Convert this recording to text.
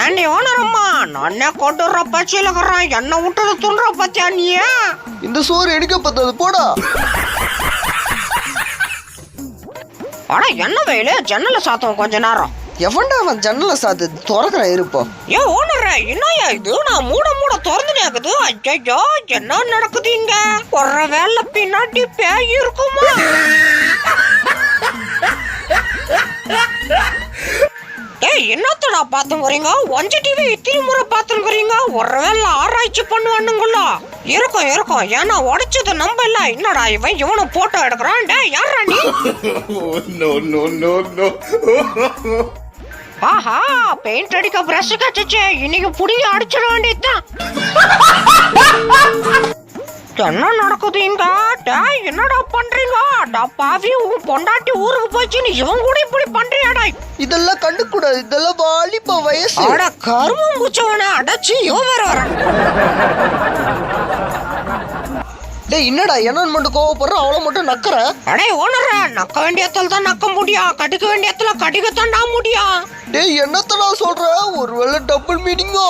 ஏண்டி ஓனரம்மா, நானே கொண்டுற பச்சையில இருக்கிறேன், என்ன விட்டது துண்ற பத்தியா நீ? இந்த சோறு எடுக்க பத்தாது போடா. ஆனா என்ன வெயில, ஜன்னல சாத்துவோம் கொஞ்ச நேரம். எவன்டா அவன் ஜன்னல சாத்து திறக்கிற இருப்போம். ஏன் ஓனர, என்னையா இது? நான் மூட திறந்துனே இருக்குது. ஐயோ, என்ன நடக்குது இங்க? ஒரு வேலை பின்னாடி பேய் இருக்குமா? ஏய், என்னத்தடா பாத்துக்கிறீங்க? ஒஞ்ச டிவி இத்தனை முறை பாத்துக்கிறீங்க. ஒரு வேலை ஆராய்ச்சி பண்ணுவானுங்கள? இருக்கும் இருக்கும், ஏன்னா உடைச்சது நம்ம இல்ல. என்னடா இவனும் போட்டோ எடுக்கிறான். டே, யாரா நீ? ஆஹா, பெயிண்ட் அடிக்க பிரஷ் கச்சே, இன்னைக்கு புடிங்க அடிச்சிட வேண்டியதுதான். என்ன நடக்குது இங்க? டேய், என்னடா பண்றீங்க? பாவி, உன் பொண்டாட்டி ஊருக்கு போச்சுன்னு இவன் கூட இப்படி பண்றியாடா? இதெல்லாம் கண்டுக்கூடாது, இதெல்லாம் வாலிப வயசு. அட கருமம் பூச்சவன அடைச்சு இவன் வேற வர. டேய், என்னடா என்னன்னு மட்டும் கோவப்படுற, அவளை மட்டும் நக்கற? அடே ஓனர, நக்க வேண்டிய இடத்துல தான் நக்க முடியும், கடிக்க வேண்டிய இடத்துல கடிக்கத்தான்டா முடியும். டேய், என்னத்தடா சொல்ற? ஒருவேளை டபுள் மீனிங்கோ?